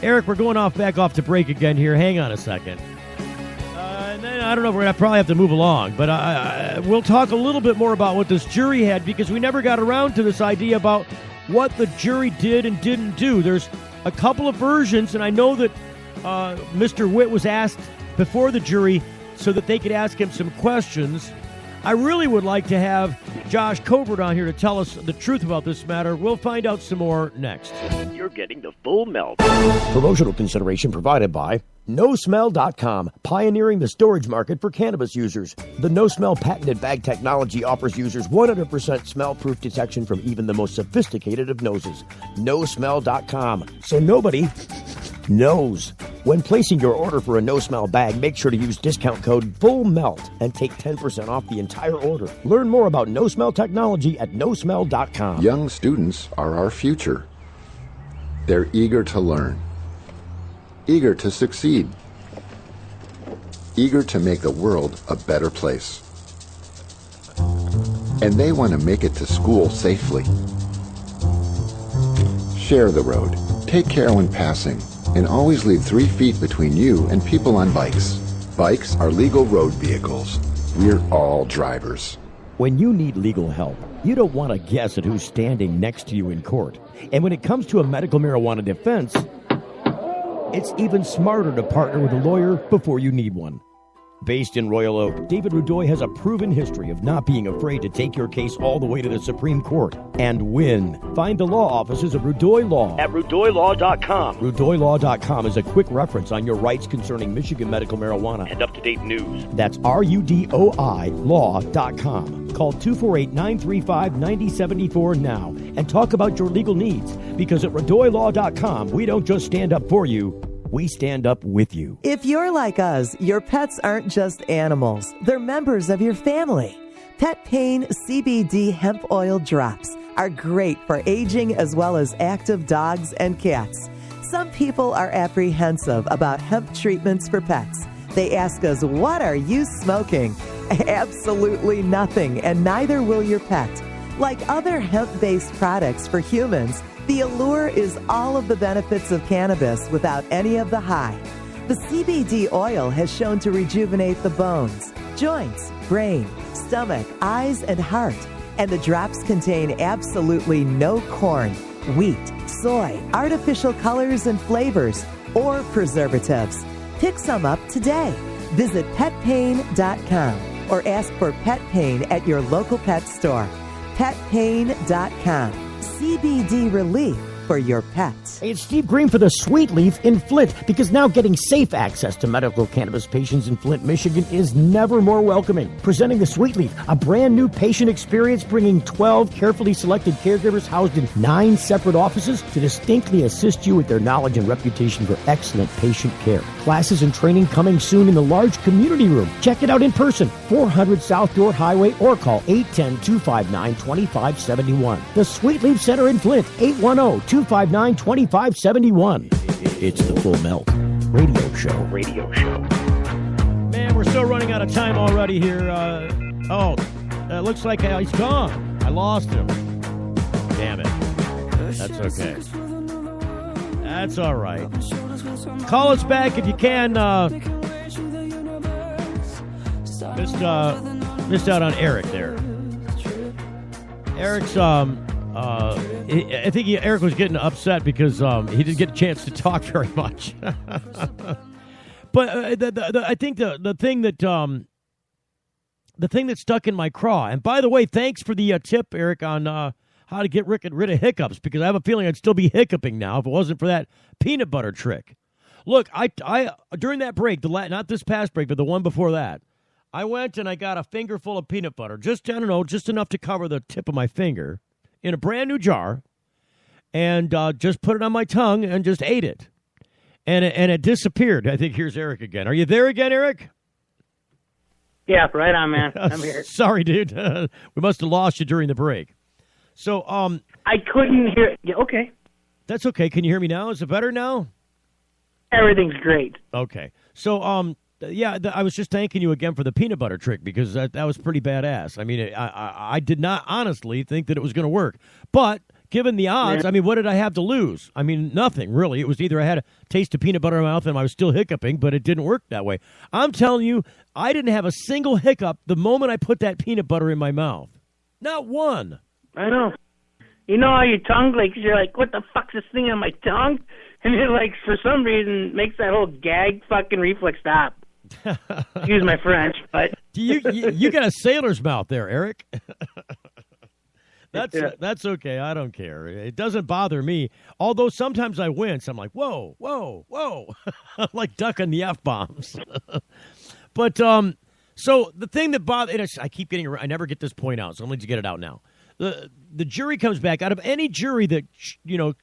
Eric, we're back off to break again here. Hang on a second. And then I don't know if we're going to probably have to move along, but we'll talk a little bit more about what this jury had because we never got around to this idea about what the jury did and didn't do. There's a couple of versions, and I know that Mr. Witt was asked before the jury so that they could ask him some questions. I really would like to have Josh Covert on here to tell us the truth about this matter. We'll find out some more next. You're getting the full melt. Promotional consideration provided by NoSmell.com, pioneering the storage market for cannabis users. The NoSmell patented bag technology offers users 100% smell-proof detection from even the most sophisticated of noses. NoSmell.com, so nobody knows. When placing your order for a no-smell bag, make sure to use discount code FULLMELT and take 10% off the entire order. Learn more about no-smell technology at nosmell.com. Young students are our future. They're eager to learn, eager to succeed, eager to make the world a better place. And they want to make it to school safely. Share the road. Take care when passing. And always leave 3 feet between you and people on bikes. Bikes are legal road vehicles. We're all drivers. When you need legal help, you don't want to guess at who's standing next to you in court. And when it comes to a medical marijuana defense, it's even smarter to partner with a lawyer before you need one. Based in Royal Oak, David Rudoy has a proven history of not being afraid to take your case all the way to the Supreme Court and win. Find the law offices of Rudoy Law at RudoyLaw.com. RudoyLaw.com is a quick reference on your rights concerning Michigan medical marijuana and up-to-date news. That's RUDOI Law.com. Call 248-935-9074 now and talk about your legal needs, because at RudoyLaw.com, we don't just stand up for you, we stand up with you. If you're like us, your pets aren't just animals. They're members of your family. Pet Pain CBD hemp oil drops are great for aging as well as active dogs and cats. Some people are apprehensive about hemp treatments for pets. They ask us, what are you smoking? Absolutely nothing, and neither will your pet. Like other hemp-based products for humans, the allure is all of the benefits of cannabis without any of the high. The CBD oil has shown to rejuvenate the bones, joints, brain, stomach, eyes, and heart. And the drops contain absolutely no corn, wheat, soy, artificial colors and flavors, or preservatives. Pick some up today. Visit petpain.com or ask for Pet Pain at your local pet store. Petpain.com. CBD relief for your pets. Hey, it's Steve Green for the Sweet Leaf in Flint, because now getting safe access to medical cannabis patients in Flint, Michigan is never more welcoming. Presenting the Sweet Leaf, a brand new patient experience, bringing 12 carefully selected caregivers housed in 9 separate offices to distinctly assist you with their knowledge and reputation for excellent patient care. Classes and training coming soon in the large community room. Check it out in person, 400 South Dorr Highway, or call 810-259-2571. The Sweet Leaf Center in Flint, 810-259-2571. It's the Full Melt Radio Show. Man, we're still running out of time already here. It looks like he's gone. I lost him. Damn it. That's okay. That's all right. Call us back if you can. Missed out on Eric there. Eric's I think Eric was getting upset because he didn't get a chance to talk very much. But I think the thing that stuck in my craw. And by the way, thanks for the tip, Eric, on how to get rid of hiccups, because I have a feeling I'd still be hiccuping now if it wasn't for that peanut butter trick. Look, I during that break, not this past break, but the one before that, I went and I got a finger full of peanut butter, just enough to cover the tip of my finger, in a brand new jar, and just put it on my tongue and just ate it. And it disappeared. I think here's Eric again. Are you there again, Eric? Yeah, right on, man. I'm here. Sorry, dude. We must have lost you during the break. So, I couldn't hear. Yeah, okay. That's okay. Can you hear me now? Is it better now? Everything's great. Okay. So, I was just thanking you again for the peanut butter trick, because that was pretty badass. I mean, I did not honestly think that it was going to work. But given the odds, I mean, what did I have to lose? I mean, nothing, really. It was either I had a taste of peanut butter in my mouth and I was still hiccuping, but it didn't work that way. I'm telling you, I didn't have a single hiccup the moment I put that peanut butter in my mouth. Not one. I know. You know how your tongue, you're like, what the fuck's this thing on my tongue? And it, for some reason, makes that whole gag fucking reflex stop. Excuse my French, but you got a sailor's mouth there, Eric. That's okay. I don't care. It doesn't bother me. Although sometimes I wince. I'm like, whoa, whoa, whoa, like ducking the F-bombs. But so the thing that bothers, I never get this point out, so I'm going to get it out now. The jury comes back. Out of any jury that should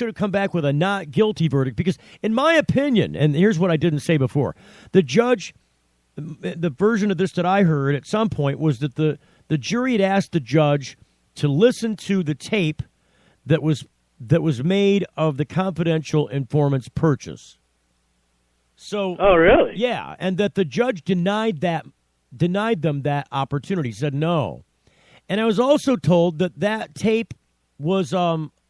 have come back with a not guilty verdict, because in my opinion, and here's what I didn't say before, the judge, the version of this that I heard at some point was that the jury had asked the judge to listen to the tape that was made of the confidential informant's purchase. So, oh really? Yeah, and that the judge denied them that opportunity. Said no. And I was also told that tape was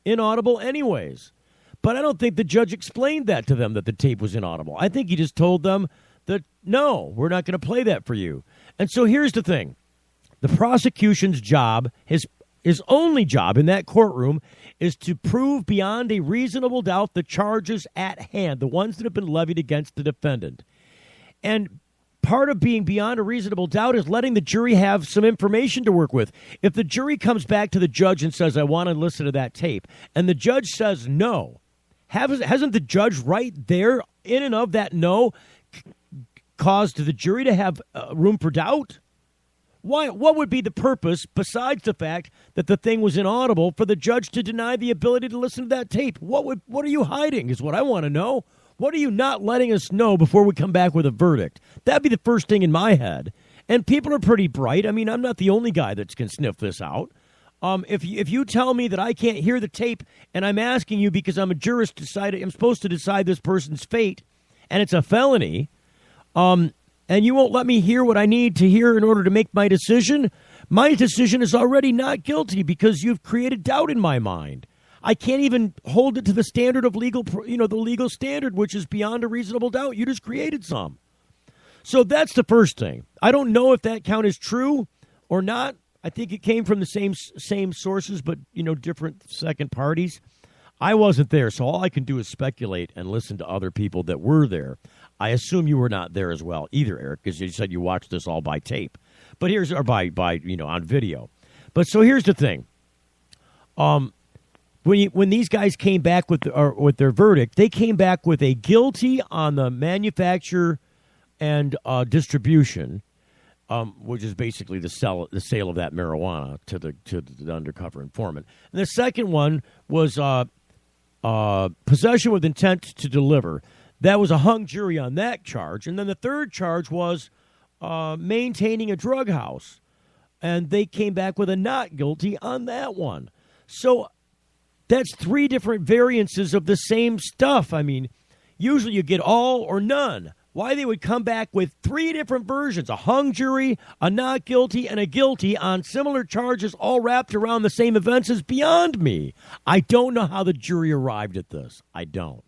inaudible anyways. But I don't think the judge explained that to them, that the tape was inaudible. I think he just told them that, no, we're not going to play that for you. And so here's the thing. The prosecution's job, his only job in that courtroom, is to prove beyond a reasonable doubt the charges at hand, the ones that have been levied against the defendant. And part of being beyond a reasonable doubt is letting the jury have some information to work with. If the jury comes back to the judge and says, I want to listen to that tape, and the judge says no, hasn't the judge right there, in and of that no, caused the jury to have room for doubt? Why? What would be the purpose, besides the fact that the thing was inaudible, for the judge to deny the ability to listen to that tape? What are you hiding is what I want to know. What are you not letting us know before we come back with a verdict? That'd be the first thing in my head. And people are pretty bright. I mean, I'm not the only guy that can sniff this out. If you tell me that I can't hear the tape, and I'm asking you because I'm a jurist, I'm supposed to decide this person's fate, and it's a felony, and you won't let me hear what I need to hear in order to make my decision is already not guilty because you've created doubt in my mind. I can't even hold it to the standard of the legal standard, which is beyond a reasonable doubt. You just created some. So that's the first thing. I don't know if that count is true or not. I think it came from the same sources, but, different second parties. I wasn't there, so all I can do is speculate and listen to other people that were there. I assume you were not there as well either, Eric, because you said you watched this all by tape. But here's or by on video. But so here's the thing. When these guys came back with their verdict, they came back with a guilty on the manufacture and distribution, which is basically the sale of that marijuana to the undercover informant. And the second one was possession with intent to deliver. That was a hung jury on that charge. And then the third charge was maintaining a drug house. And they came back with a not guilty on that one. So that's 3 different variances of the same stuff. I mean, usually you get all or none. Why they would come back with 3 different versions, a hung jury, a not guilty, and a guilty on similar charges all wrapped around the same events is beyond me. I don't know how the jury arrived at this. I don't.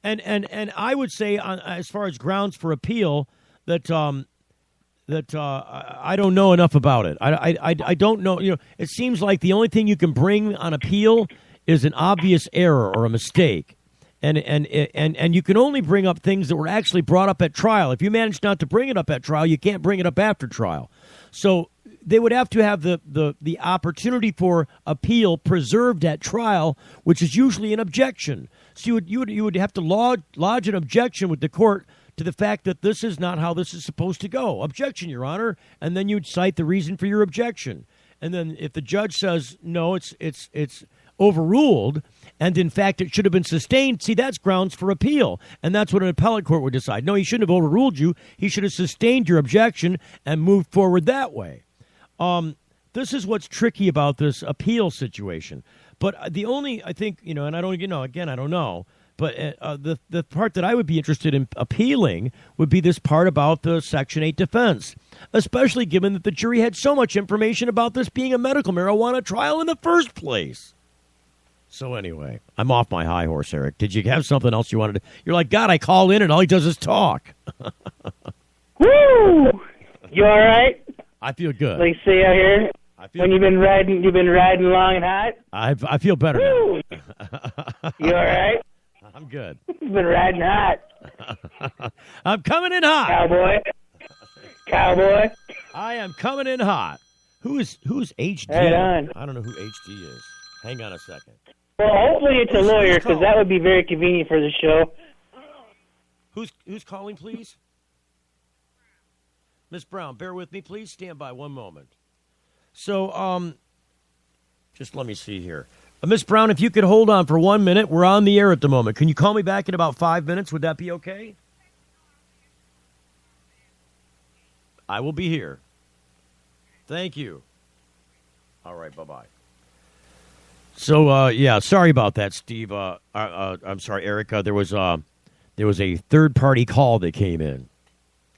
And I would say, as far as grounds for appeal, that I don't know enough about it. I don't know. It seems like the only thing you can bring on appeal is an obvious error or a mistake, and you can only bring up things that were actually brought up at trial. If you manage not to bring it up at trial, you can't bring it up after trial. So they would have to have the opportunity for appeal preserved at trial, which is usually an objection. So you would have to lodge an objection with the court to the fact that this is not how this is supposed to go. Objection, Your Honor. And then you'd cite the reason for your objection. And then if the judge says, no, it's overruled, and in fact it should have been sustained, see, that's grounds for appeal. And that's what an appellate court would decide. No, he shouldn't have overruled you. He should have sustained your objection and moved forward that way. This is what's tricky about this appeal situation. But the only, I think, and I don't, again, I don't know. But the part that I would be interested in appealing would be this part about the Section 8 defense, especially given that the jury had so much information about this being a medical marijuana trial in the first place. So anyway, I'm off my high horse, Eric. Did you have something else you wanted to? You're like, God, I call in and all he does is talk. Woo! You all right? I feel good. Like say out here. When you've been riding long and hot. I feel better now. You all right? I'm good. You've been riding hot. I'm coming in hot. Cowboy. I am coming in hot. Who's HD? Right on. I don't know who HD is. Hang on a second. Well, hopefully it's a lawyer, because that would be very convenient for the show. Who's calling, please? Miss Brown, bear with me, please. Stand by 1 moment. So, just let me see here. Miss Brown, if you could hold on for 1 minute. We're on the air at the moment. Can you call me back in about 5 minutes? Would that be okay? I will be here. Thank you. All right, bye-bye. So, sorry about that, Steve. I'm sorry, Erica. There was a third-party call that came in.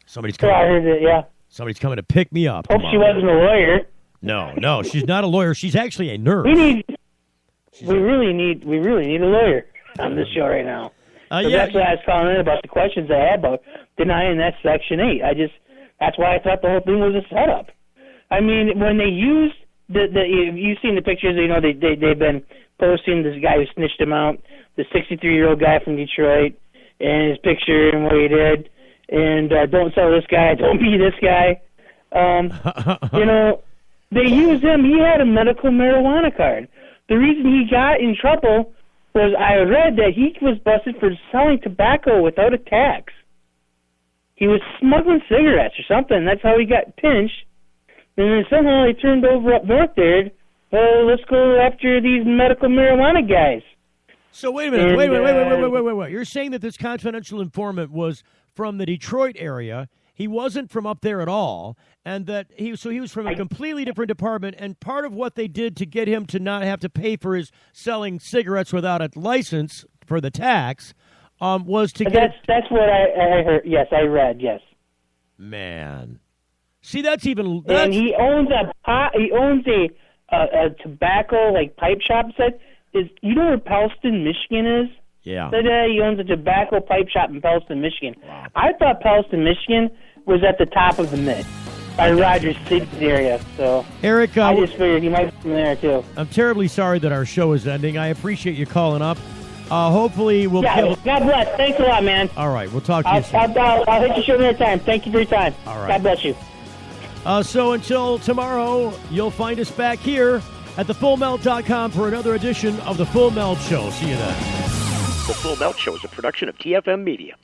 Somebody's coming. I heard it, yeah. Somebody's coming to pick me up. Hope she wasn't a lawyer. No, she's not a lawyer. She's actually a nurse. We really need a lawyer on this show right now. That's why I was calling in about the questions I had about denying that Section 8. That's why I thought the whole thing was a setup. I mean, when they used you've seen the pictures, they've been posting this guy who snitched him out, the 63-year-old guy from Detroit, and his picture and what he did, and don't sell this guy, don't be this guy. They used him. He had a medical marijuana card. The reason he got in trouble was I read that he was busted for selling tobacco without a tax. He was smuggling cigarettes or something. That's how he got pinched. And then somehow they turned over up north there. Well, let's go after these medical marijuana guys. So wait a minute. Wait. You're saying that this confidential informant was from the Detroit area. He wasn't from up there at all, and that he was from a completely different department. And part of what they did to get him to not have to pay for his selling cigarettes without a license for the tax was to get. That's what I heard. Yes, I read. Yes. Man, see, that's even. And he owns a tobacco pipe shop. Said you know where Pellston, Michigan is? Yeah. Today he owns a tobacco pipe shop in Pellston, Michigan. Wow. I thought Pellston, Michigan was at the top of the mid. by Rogers City area. So Eric, I just figured you might be from there too. I'm terribly sorry that our show is ending. I appreciate you calling up. Hopefully we'll kill. God bless. Thanks a lot, man. All right, we'll talk to you soon. I'll hit you show another time. Thank you for your time. All right. God bless you. So until tomorrow, you'll find us back here at thefullmelt.com for another edition of The Full Melt Show. See you then. The Full Melt Show is a production of TFM Media.